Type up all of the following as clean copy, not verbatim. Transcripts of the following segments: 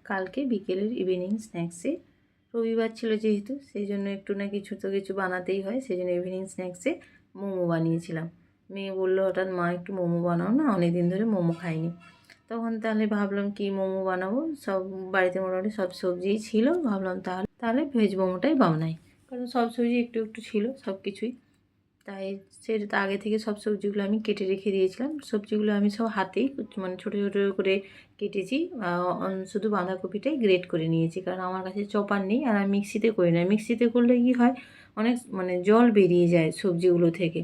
কালকে বিকেলের ইভিনিং স্ন্যাক্সে রবিবার ছিল যেহেতু সেই জন্য একটু না কিছু তো কিছু বানাতেই হয়, সেই জন্য ইভিনিং স্ন্যাক্সে মোমো বানিয়েছিলাম। মেয়ে বললো হঠাৎ, মা একটু মোমো বানাও না, অনেক দিন ধরে মোমো খাইনি। তখন তাহলে ভাবলাম কি মোমো বানাবো, সব বাড়িতে মোটামুটি সব সবজিই ছিল, ভাবলাম তাহলে ভেজ মোমোটাই বানাই, কারণ সব সবজি একটু একটু ছিল সব কিছুই। তাই সেটা আগে থেকে সব সবজিগুলো আমি কেটে রেখে দিয়েছিলাম। সবজিগুলো আমি সব হাতেই মানে ছোটো ছোটো করে কেটেছি। শুধু বাঁধাকপিটাই গ্রেট করে নিয়েছি, কারণ আমার কাছে চপার নেই, আর আমি মিক্সিতে করি না। মিক্সিতে করলে কী হয়, অনেক মানে জল বেরিয়ে যায় সবজিগুলো থেকে,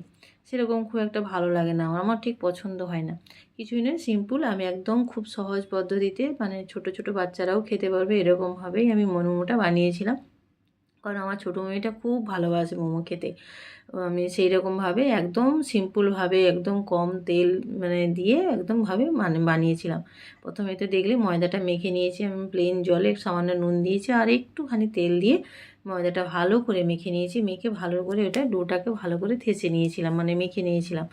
সেরকম খুব একটা ভালো লাগে না, আমার ঠিক পছন্দ হয় না। কিছুই নয়, সিম্পল আমি একদম খুব সহজ পদ্ধতিতে, মানে ছোটো ছোটো বাচ্চারাও খেতে পারবে এরকমভাবেই আমি মোমোটা বানিয়েছিলাম। কারণ আমার ছোটো মেয়েটা খুব ভালোবাসে মোমো খেতে। আমি সেই রকমভাবে একদম সিম্পলভাবে একদম কম তেল মানে দিয়ে একদমভাবে মানে বানিয়েছিলাম। প্রথমে তো দেখলে ময়দাটা মেখে নিয়েছি আমি প্লেন জলে, সামান্য নুন দিয়েছি আর একটুখানি তেল দিয়ে ময়দাটা ভালো করে মেখে নিয়েছি। মেখে ভালো করে ওটা ডোটাকে ভালো করে থেঁচে নিয়েছিলাম, মানে মেখে নিয়েছিলাম।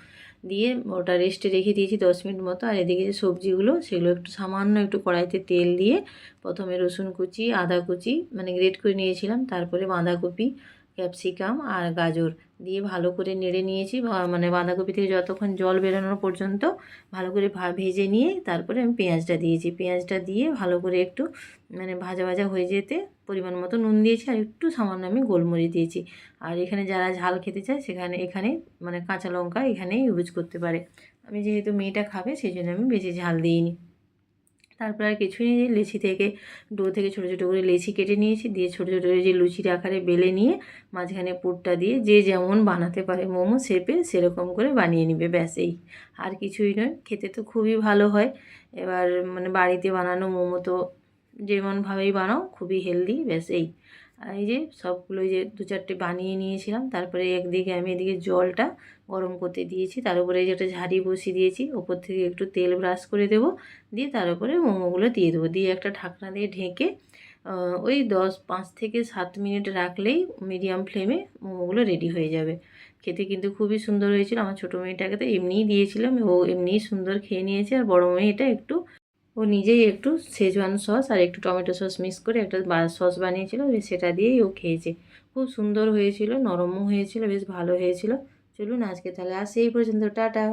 দিয়ে ওটা রেস্টে রেখে দিয়েছি 10 মিনিট মতো। আর এদিকে যে সবজিগুলো সেগুলো একটু সামান্য একটু কড়াইতে তেল দিয়ে প্রথমে রসুন কুচি, আদা কুচি মানে গ্রেট করে নিয়েছিলাম, তারপরে বাঁধাকপি, ক্যাপসিকাম আর গাজর দিয়ে ভালো করে নেড়ে নিয়েছি। মানে বাঁধাকপি থেকে যতক্ষণ জল বেরোনো পর্যন্ত ভালো করে ভেজে নিয়ে তারপরে আমি পেঁয়াজটা দিয়েছি। পেঁয়াজটা দিয়ে ভালো করে একটু মানে ভাজা ভাজা হয়ে যেতে পরিমাণ মতো নুন দিয়েছি, আর একটু সামান্য আমি গোলমরিচ দিয়েছি। আর এখানে যারা ঝাল খেতে চায় এখানে মানে কাঁচা লঙ্কা এখানেই ইউজ করতে পারে। আমি যেহেতু মেয়েটা খাবে সেই জন্য আমি বেশি ঝাল দিইনি। তারপর আর কিছুই নেই, লেচি থেকে ডো থেকে ছোটো ছোটো করে লেচি কেটে নিয়েছি, দিয়ে ছোটো ছোটো করে যে লুচির আকারে বেলে নিয়ে মাঝখানে পুরটা দিয়ে যে যেমন বানাতে পারে মোমো শেপে সেরকম করে বানিয়ে নিবে, ব্যাস এই, আর কিছুই নয়। খেতে তো খুবই ভালো হয়। এবার মানে বাড়িতে বানানো মোমো তো যেমনভাবেই বানাও খুবই হেলদি, ব্যাস এই। আর এই যে সবগুলো যে 2-4টে বানিয়ে নিয়েছিলাম, তারপরে একদিকে আমি এদিকে জলটা গরম করতে দিয়েছি, তার উপরে যেটা ঝাড়ি বসিয়ে দিয়েছি, ওপর থেকে একটু তেল ব্রাশ করে দেবো, দিয়ে তার উপরে মোমোগুলো দিয়ে দেবো, দিয়ে একটা ঢাকনা দিয়ে ঢেকে ওই 5 থেকে 7 মিনিট রাখলেই মিডিয়াম ফ্লেমে মোমোগুলো রেডি হয়ে যাবে। খেতে কিন্তু খুবই সুন্দর হয়েছিল। আমার ছোটো মেয়েটাকে তো এমনিই দিয়েছিলাম, ও এমনিই সুন্দর খেয়ে নিয়েছে। আর বড়ো মেয়েটা একটু ও নিজেই একটু শেজওয়ান সস আর একটু টমেটো সস মিক্স করে একটা সস বানিয়েছিল, সেটা দিয়েই ও খেয়েছে। খুব সুন্দর হয়েছিল, নরমও হয়েছিল, বেশ ভালো হয়েছিল। চলুন আজকে তাহলে আসি এই পর্যন্ত, টাটা।